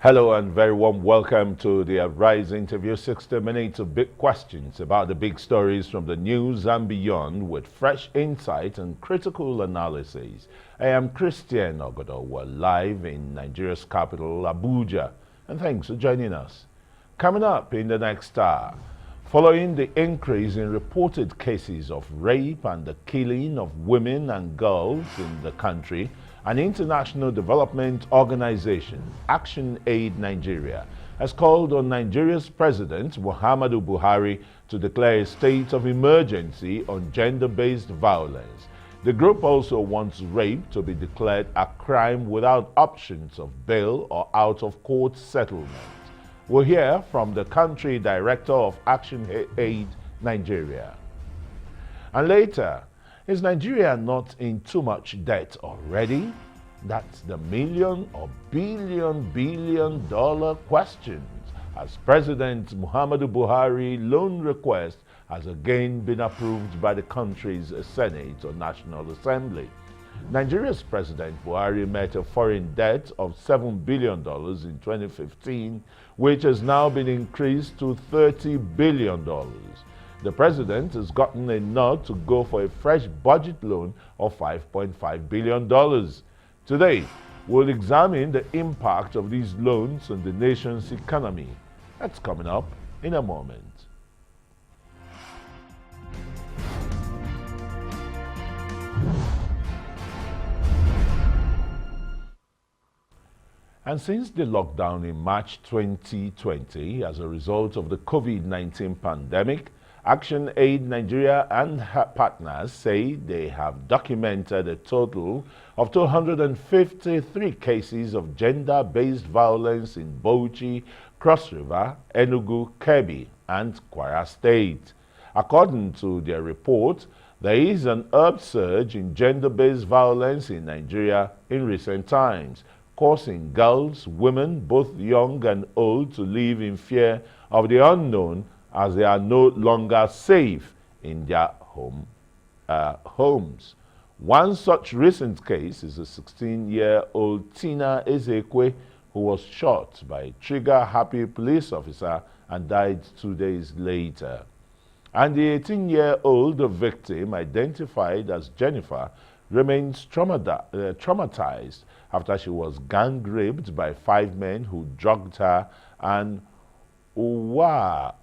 Hello and very warm welcome to the Rise interview, 60 minutes of big questions about the big stories from the news and beyond with fresh insight and critical analysis. I am Christian Ogodo. We're live in Nigeria's capital, Abuja, and thanks for joining us. Coming up in the next hour, following the increase in reported cases of rape and the killing of women and girls in the country, an international development organization, ActionAid Nigeria, has called on Nigeria's President Muhammadu Buhari to declare a state of emergency on gender-based violence. The group also wants rape to be declared a crime without options of bail or out-of-court settlement. We'll hear from the country director of ActionAid Nigeria. And later, is Nigeria not in too much debt already? That's the million or billion dollar questions, as President Muhammadu Buhari loan request has again been approved by the country's Senate or National Assembly. Nigeria's President Buhari met a foreign debt of $7 billion in 2015, which has now been increased to $30 billion. The president has gotten a nod to go for a fresh budget loan of $5.5 billion. Today, we'll examine the impact of these loans on the nation's economy. That's coming up in a moment. And since the lockdown in March 2020 as a result of the COVID-19 pandemic, ActionAid Nigeria and her partners say they have documented a total of 253 cases of gender-based violence in Bauchi, Cross River, Enugu, Kebbi, and Kwara State. According to their report, there is an upsurge in gender-based violence in Nigeria in recent times, causing girls, women, both young and old, to live in fear of the unknown as they are no longer safe in their homes. One such recent case is a 16-year-old Tina Ezekwe who was shot by a trigger-happy police officer and died 2 days later. And the 18-year-old victim, identified as Jennifer, remains traumatized after she was gang-raped by 5 men who drugged her, and Uwa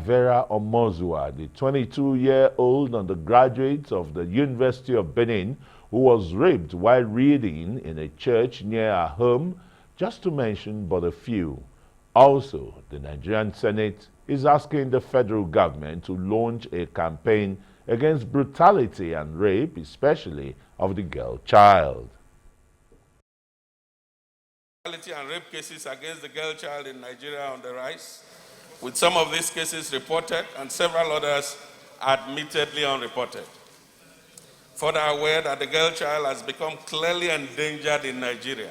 Vera Omozua, the 22-year-old undergraduate of the University of Benin, who was raped while reading in a church near her home, just to mention but a few. Also, the Nigerian Senate is asking the federal government to launch a campaign against brutality and rape, especially of the girl child. And rape cases against the girl child in Nigeria on the rise, with some of these cases reported and several others admittedly unreported. Further aware that the girl child has become clearly endangered in Nigeria.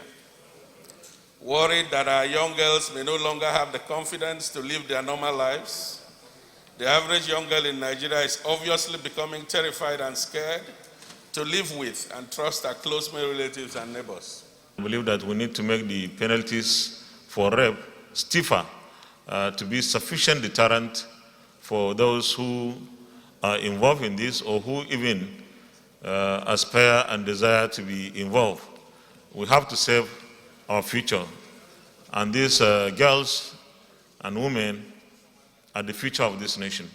Worried that our young girls may no longer have the confidence to live their normal lives, the average young girl in Nigeria is obviously becoming terrified and scared to live with and trust her close male relatives and neighbors. I believe that we need to make the penalties for rape stiffer to be sufficient deterrent for those who are involved in this or who even aspire and desire to be involved. We have to save our future. And these girls and women are the future of this nation.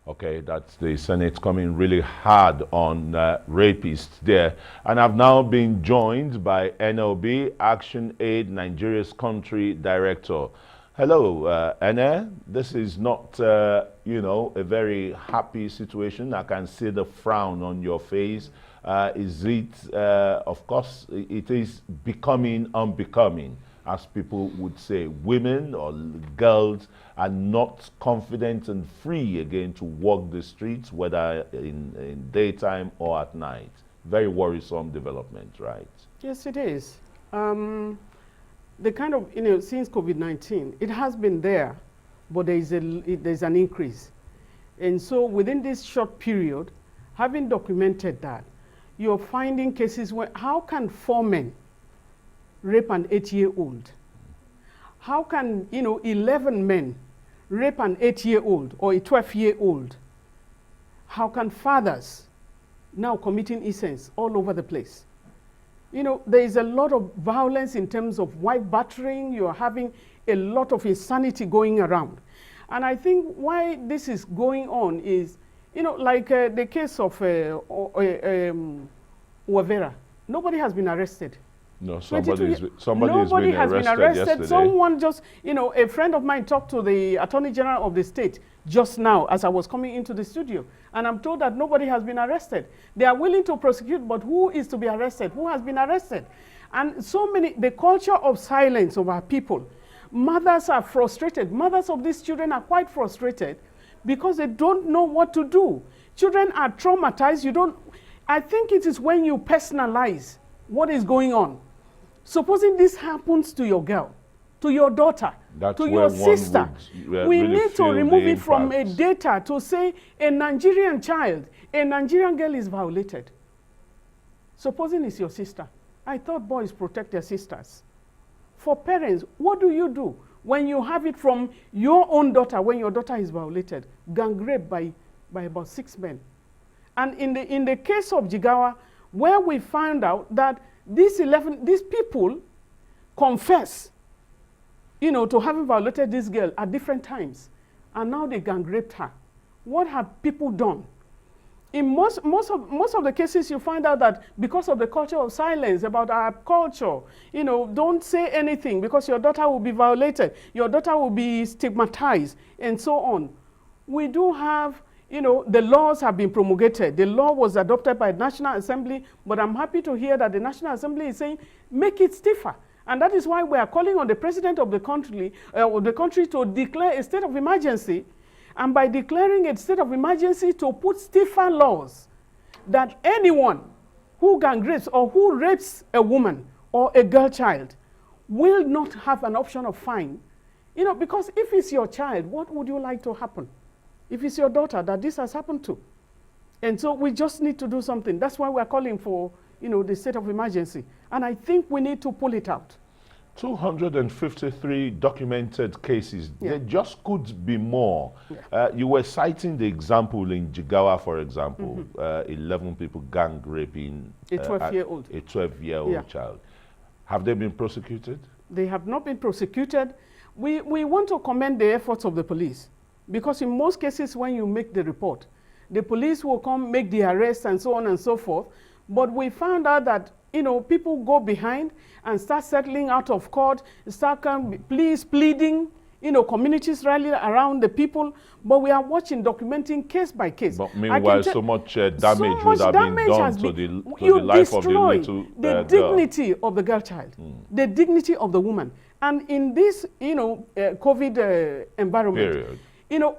Okay, that's the Senate coming really hard on rapists there. And I've now been joined by NLB, ActionAid Nigeria's country director. Hello, Ene. This is not, a very happy situation. I can see the frown on your face. Is it, of course, it is becoming unbecoming, as people would say. Women or girls are not confident and free again to walk the streets, whether in daytime or at night. Very worrisome development, right? Yes, it is. The kind of, since COVID-19, it has been there, but there's an increase. And so within this short period, having documented that, you're finding cases where, how can 4 men rape an 8-year-old? How can, 11 men rape an 8-year-old or a 12-year-old? How can fathers now committing incense all over the place? There is a lot of violence in terms of wife battering. You're having a lot of insanity going around. And I think why this is going on is, like the case of Wavera. Nobody has been arrested. No, somebody has been arrested yesterday. Someone just, a friend of mine talked to the Attorney General of the state just now as I was coming into the studio. And I'm told that nobody has been arrested. They are willing to prosecute, but who is to be arrested? Who has been arrested? And the culture of silence of our people. Mothers are frustrated. Mothers of these children are quite frustrated because they don't know what to do. Children are traumatized. I think it is when you personalize what is going on. Supposing this happens to your girl, to your daughter, to your sister, we need to remove it from a data to say a Nigerian child, a Nigerian girl is violated. Supposing it's your sister. I thought boys protect their sisters. For parents, what do you do when you have it from your own daughter, when your daughter is violated, gang raped by about 6 men? And in the case of Jigawa, where we found out that these people confess, to having violated this girl at different times, and now they gang raped her. What have people done? In most of the cases, you find out that because of the culture of silence about our culture, don't say anything because your daughter will be violated, your daughter will be stigmatized, and so on. We do have, the laws have been promulgated. The law was adopted by the National Assembly, but I'm happy to hear that the National Assembly is saying, make it stiffer. And that is why we are calling on the president of the country to declare a state of emergency. And by declaring a state of emergency, to put stiffer laws that anyone who gang rapes or who rapes a woman or a girl child will not have an option of fine. Because if it's your child, what would you like to happen? If it's your daughter that this has happened to. And so we just need to do something. That's why we're calling for, the state of emergency. And I think we need to pull it out. 253 documented cases. Yeah. There just could be more. Yeah. You were citing the example in Jigawa, for example, 11 people gang raping a 12-year-old. A 12-year-old child. Have they been prosecuted? They have not been prosecuted. We want to commend the efforts of the police, because in most cases when you make the report, the police will come make the arrest and so on and so forth. But we found out that people go behind and start settling out of court, start pleading, communities rally around the people, but we are watching, documenting case by case. But meanwhile, so much damage would have been done to the life of the little the dignity of the girl child, the dignity of the woman. And in this, COVID environment,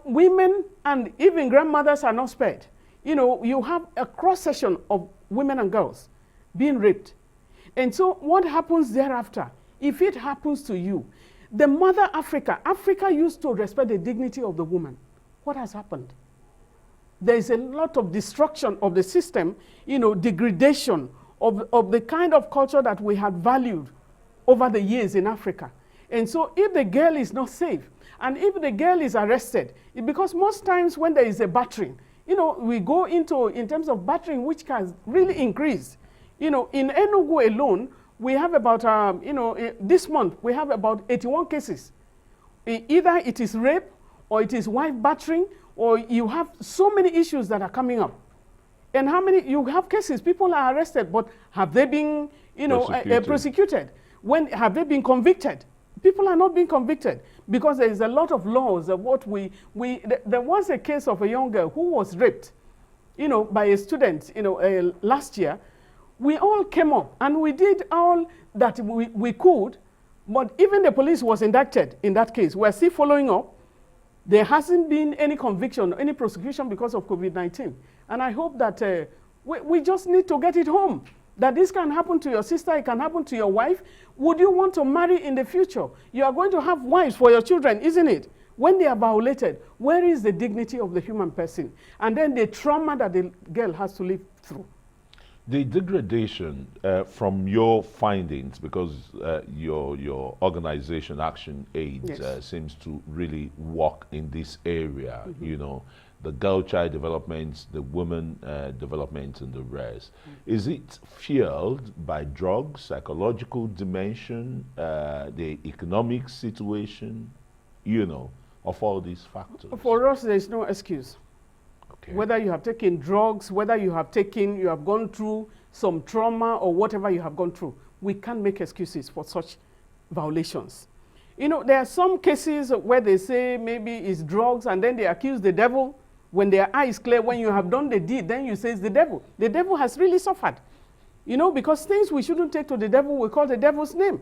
women and even grandmothers are not spared. You have a cross-section of women and girls being raped. And so what happens thereafter? If it happens to you, the mother Africa used to respect the dignity of the woman. What has happened? There is a lot of destruction of the system, degradation of the kind of culture that we had valued over the years in Africa. And so if the girl is not safe, and if the girl is arrested, because most times when there is a battering, we go into, in terms of battering, which has really increased. In Enugu alone, we have about, this month, we have about 81 cases. Either it is rape, or it is wife battering, or you have so many issues that are coming up. And how many, you have cases, people are arrested, but have they been, prosecuted? When have they been convicted? People are not being convicted because there is a lot of laws of what there was a case of a young girl who was raped, by a student, last year. We all came up and we did all that we could, but even the police was indicted in that case. We're still following up. There hasn't been any conviction, any prosecution because of COVID-19. And I hope that we just need to get it home, that this can happen to your sister, it can happen to your wife. Would you want to marry in the future? You are going to have wives for your children, isn't it? When they are violated, where is the dignity of the human person? And then the trauma that the girl has to live through. The degradation from your findings, because your organization ActionAid Yes. seems to really work in this area, you know, the girl-child development, the women development, and the rest. Is it fueled by drugs, psychological dimension, the economic situation, you know, of all these factors? For us, there is no excuse. Okay. Whether you have taken drugs, whether you have gone through some trauma or whatever you have gone through, we can't make excuses for such violations. You know, there are some cases where they say maybe it's drugs and then they accuse the devil. When their eye is clear, when you have done the deed, then you say it's the devil. The devil has really suffered. You know, because things we shouldn't take to the devil, we call the devil's name.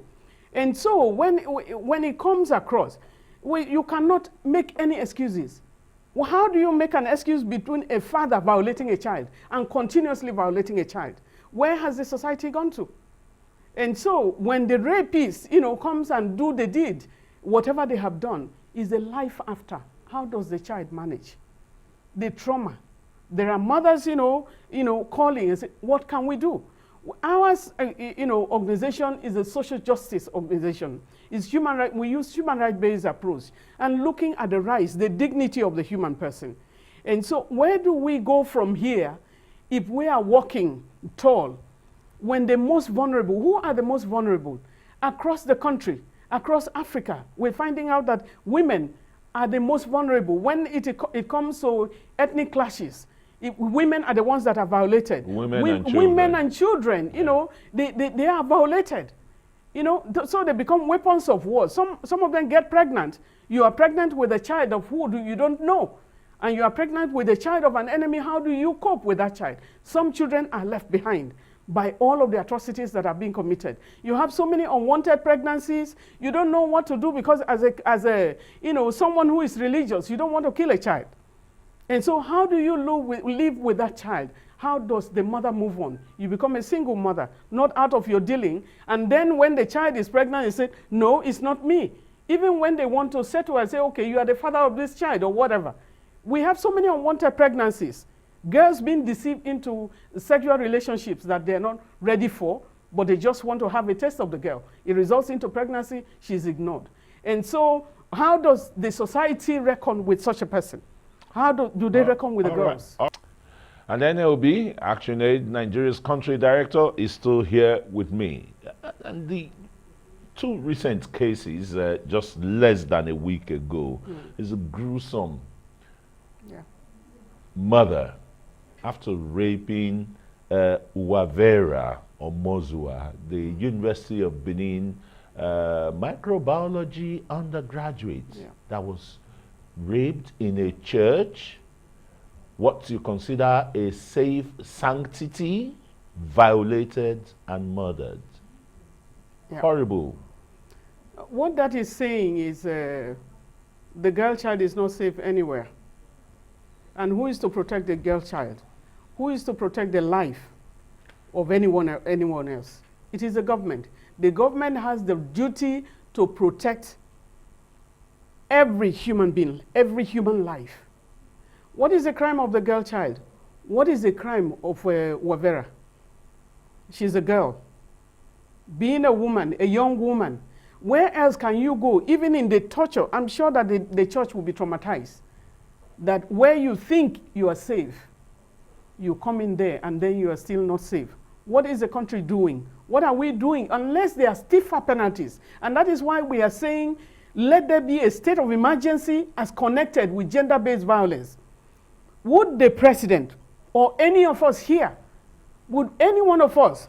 And so when it comes across, you cannot make any excuses. Well, how do you make an excuse between a father violating a child and continuously violating a child? Where has the society gone to? And so when the rapist, you know, comes and do the deed, whatever they have done is the life after. How does the child manage? The trauma. There are mothers, you know, calling and say, what can we do? Ours, organization is a social justice organization. It's human right. We use human right-based approach and looking at the rights, the dignity of the human person. And so where do we go from here if we are walking tall when the most vulnerable, who are the most vulnerable? Across the country, across Africa, we're finding out that women are the most vulnerable. When it comes to ethnic clashes, women are the ones that are violated. Women and children, you know, they are violated. You know, so they become weapons of war. Some of them get pregnant. You are pregnant with a child of who you don't know. And you are pregnant with a child of an enemy. How do you cope with that child? Some children are left behind by all of the atrocities that are being committed. You have so many unwanted pregnancies. You don't know what to do because as a someone who is religious, you don't want to kill a child. And so how do you live with that child? How does the mother move on? You become a single mother, not out of your dealing. And then when the child is pregnant, you say, no, it's not me. Even when they want to settle and say, okay, you are the father of this child or whatever. We have so many unwanted pregnancies. Girls being deceived into sexual relationships that they're not ready for, but they just want to have a taste of the girl. It results into pregnancy, she's ignored. And so how does the society reckon with such a person? How do they reckon with the girls? Right. And then LB, ActionAid, Nigeria's country director, is still here with me. And the two recent cases, just less than a week ago, is a gruesome mother after raping Uwavera or Mozua, the University of Benin microbiology undergraduate that was raped in a church, what you consider a safe sanctity, violated and murdered. Horrible. What that is saying is the girl child is not safe anywhere. And who is to protect the girl child? Who is to protect the life of anyone else? It is the government. The government has the duty to protect every human being, every human life. What is the crime of the girl child? What is the crime of Wavera? She's a girl. Being a woman, a young woman, where else can you go? Even in the torture, I'm sure that the church will be traumatized. That where you think you are safe, you come in there and then you are still not safe. What is the country doing? What are we doing? Unless there are stiffer penalties. And that is why we are saying, let there be a state of emergency as connected with gender-based violence. Would the president or any of us here, would any one of us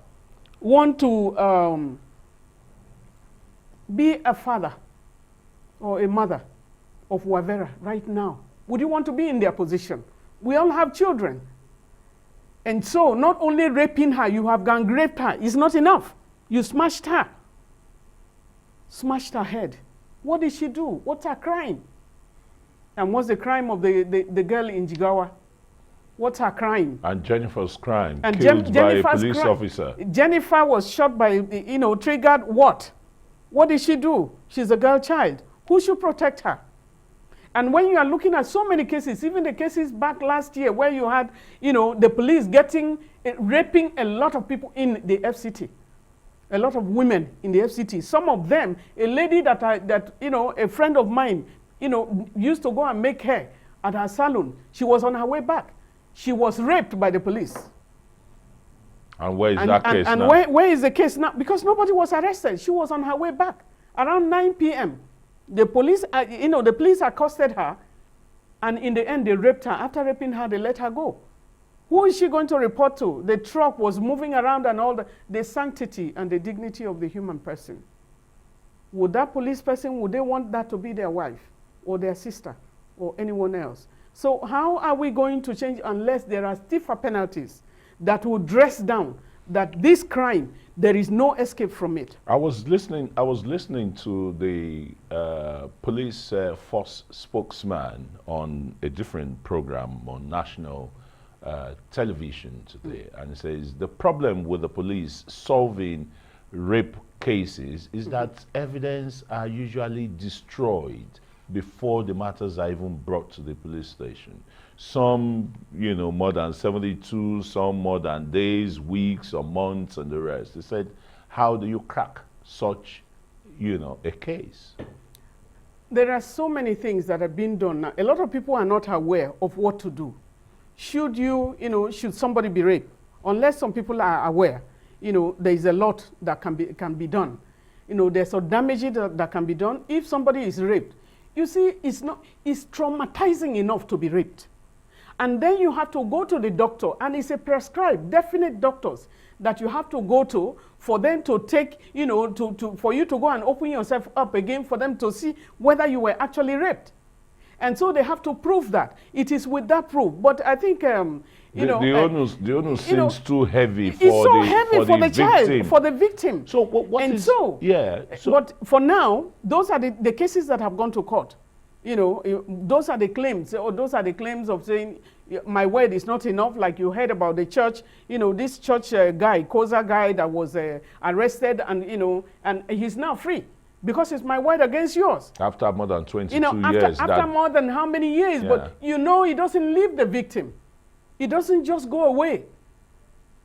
want to be a father or a mother of Wavera right now? Would you want to be in their position? We all have children. And so not only raping her, you have gang raped her. It's not enough. You smashed her. Smashed her head. What did she do? What's her crime? And what's the crime of the girl in Jigawa? What's her crime? And Jennifer's crime, and killed by a police officer. Jennifer was shot by, triggered what? What did she do? She's a girl child. Who should protect her? And when you are looking at so many cases, even the cases back last year where you had, the police raping a lot of people in the FCT, a lot of women in the FCT. Some of them, a lady that a friend of mine, used to go and make hair at her salon. She was on her way back. She was raped by the police. And where is that case now? And where is the case now? Because nobody was arrested. She was on her way back around 9 p.m. The police, the police accosted her, and in the end, they raped her. After raping her, they let her go. Who is she going to report to? The truck was moving around and all the sanctity and the dignity of the human person. Would that police person, would they want that to be their wife or their sister or anyone else? So how are we going to change unless there are stiffer penalties that will dress down that this crime, there is no escape from it? I was listening to the police force spokesman on a different program on national television today, and he says the problem with the police solving rape cases is that evidence are usually destroyed before the matters are even brought to the police station. Some, more than 72, some more than days, weeks, or months, and the rest. They said, how do you crack such, a case? There are so many things that are being done now. A lot of people are not aware of what to do. Should should somebody be raped? Unless some people are aware, there is a lot that can be done. There's some damage that can be done if somebody is raped. You see, it's traumatizing enough to be raped. And then you have to go to the doctor, and it's a prescribed, definite doctors that you have to go to for them to take, for you to go and open yourself up again for them to see whether you were actually raped. And so they have to prove that. It is with that proof. But I think, the onus seems too heavy for it's so heavy for the victim. child, for the victim. So but for now, those are the cases that have gone to court. Those are the claims, or those are the claims of saying, my word is not enough, like you heard about the church, this church guy, Koza guy that was arrested, and, and he's now free. Because it's my word against yours. After more than 22 years. After more than how many years? Yeah. But he doesn't leave the victim. It doesn't just go away.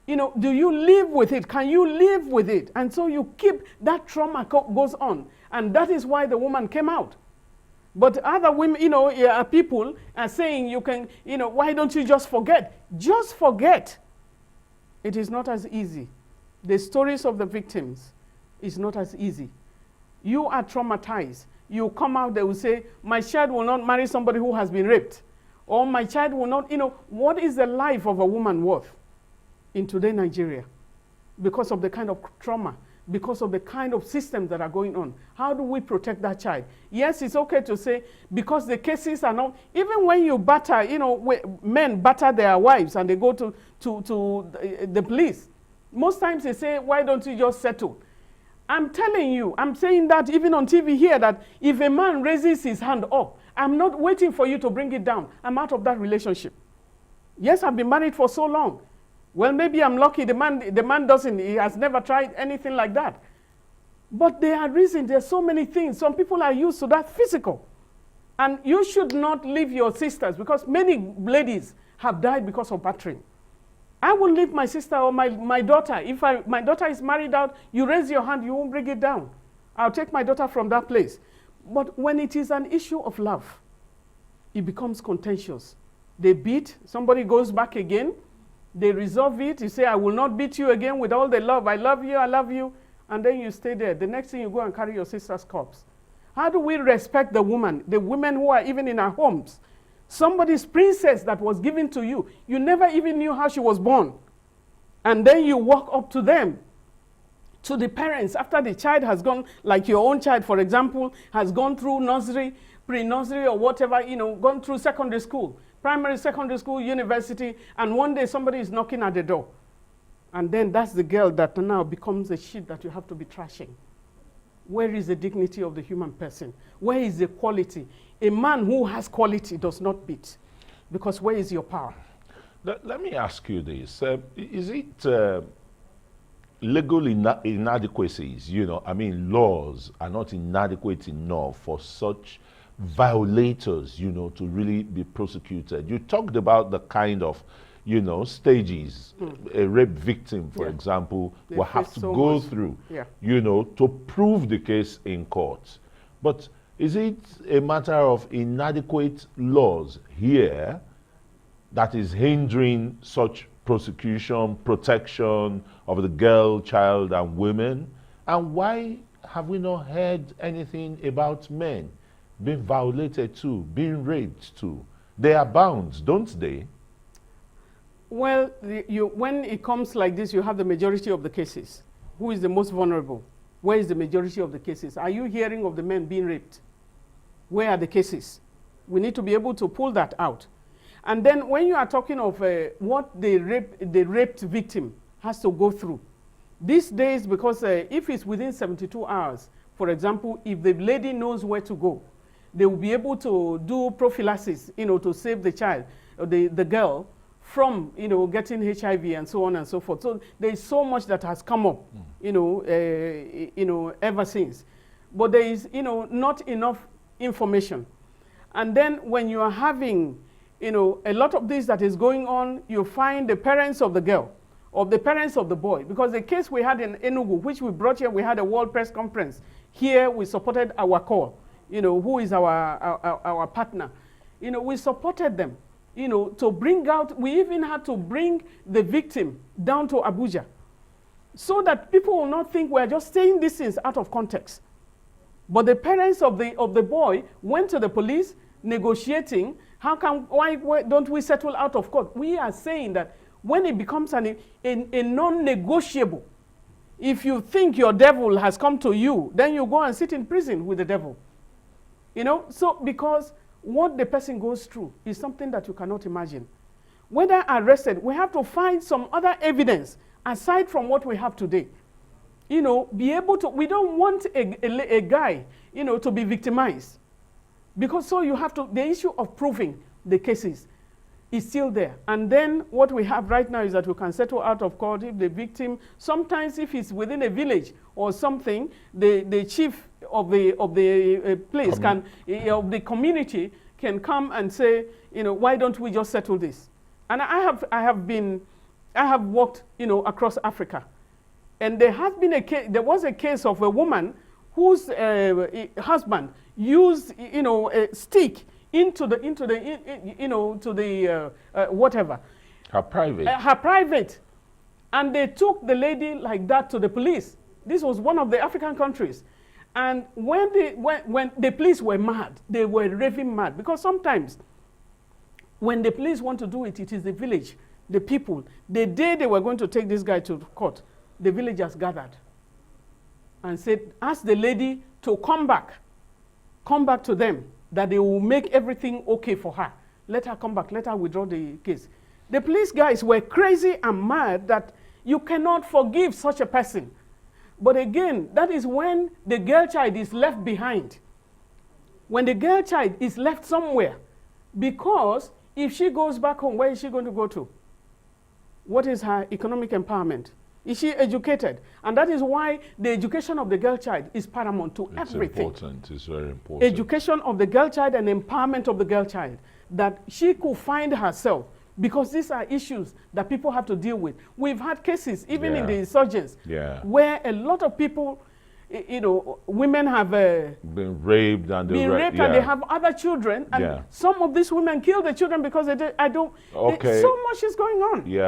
Do you live with it? Can you live with it? And so you keep, that trauma goes on. And that is why the woman came out. But other women, people are saying you can, why don't you just forget? Just forget. It is not as easy. The stories of the victims is not as easy. You are traumatized. You come out, they will say, my child will not marry somebody who has been raped. Or my child will not, what is the life of a woman worth in today Nigeria? Because of the kind of trauma, because of the kind of systems that are going on. How do we protect that child? Yes, it's okay to say, because the cases are not, even when you batter, men batter their wives and they go to the police. Most times they say, why don't you just settle? I'm telling you, I'm saying that even on TV here, that if a man raises his hand up, I'm not waiting for you to bring it down. I'm out of that relationship. Yes, I've been married for so long. Well, maybe I'm lucky. The man doesn't. He has never tried anything like that. But there are reasons. There's so many things. Some people are used to that physical. And you should not leave your sisters, because many ladies have died because of battering. I won't leave my sister or my daughter. If my daughter is married out, you raise your hand, you won't bring it down. I'll take my daughter from that place. But when it is an issue of love, it becomes contentious. They beat, somebody goes back again, they resolve it, you say, I will not beat you again with all the love. I love you, and then you stay there. The next thing you go and carry your sister's corpse. How do we respect the women who are even in our homes? Somebody's princess that was given to you, you never even knew how she was born. And then you walk up to them, to the parents, after the child has gone, like your own child, for example, has gone through nursery, pre-nursery or whatever, gone through secondary school, primary, secondary school, university, and one day somebody is knocking at the door. And then that's the girl that now becomes the shit that you have to be trashing. Where is the dignity of the human person? Where is the quality? A man who has quality does not beat, because where is your power? Let me ask you this. Is it legal inadequacies? Laws are not inadequate enough for such violators, you know, to really be prosecuted? You talked about the kind of, you know, stages a rape victim, for example, They will have face to so go much. through, Yeah. you know, to prove the case in court. But is it a matter of inadequate laws here that is hindering such prosecution, protection of the girl, child, and women? And why have we not heard anything about men being violated too, being raped too? They abound, don't they? Well, when it comes like this, you have the majority of the cases. Who is the most vulnerable? Where is the majority of the cases? Are you hearing of the men being raped? Where are the cases? We need to be able to pull that out. And then when you are talking of what the raped victim has to go through, these days, because if it's within 72 hours, for example, if the lady knows where to go, they will be able to do prophylaxis, you know, to save the child, or the girl, from, you know, getting HIV and so on and so forth. So there is so much that has come up, you know, ever since. But there is, you know, not enough information. And then when you are having, you know, a lot of this that is going on, you find the parents of the girl, or the parents of the boy. Because the case we had in Enugu, which we brought here, we had a world press conference. Here we supported our call, you know, who is our partner. You know, we supported them, you know, to bring out, we even had to bring the victim down to Abuja, so that people will not think we're just saying these things out of context. But the parents of the boy went to the police negotiating. Why don't we settle out of court? We are saying that when it becomes a non-negotiable, if you think your devil has come to you, then you go and sit in prison with the devil. You know, so because what the person goes through is something that you cannot imagine. Whether arrested, we have to find some other evidence aside from what we have today. You know, be able to, we don't want a guy, you know, to be victimized. Because so you have to, the issue of proving the cases is still there. And then what we have right now is that we can settle out of court if the victim, sometimes if it's within a village or something, the chief of the place of the community can come and say, you know, why don't we just settle this? And I have worked, you know, across Africa. And there was a case of a woman whose husband used, you know, a stick into the whatever. Her private. Her private. And they took the lady like that to the police. This was one of the African countries. And when the police were mad, they were raving mad. Because sometimes when the police want to do it, it is the village, the people. The day they were going to take this guy to court, the villagers gathered and said, ask the lady to come back to them, that they will make everything okay for her. Let her come back, let her withdraw the case. The police guys were crazy and mad that you cannot forgive such a person. But again, that is when the girl child is left behind. When the girl child is left somewhere, because if she goes back home, where is she going to go to? What is her economic empowerment? Is she educated? And that is why the education of the girl child is paramount to everything. It's important. It's very important. Education of the girl child and empowerment of the girl child, that she could find herself, because these are issues that people have to deal with. We've had cases, even in the insurgents, where a lot of people, you know, women have been raped and and they have other children, and some of these women kill the children because so much is going on.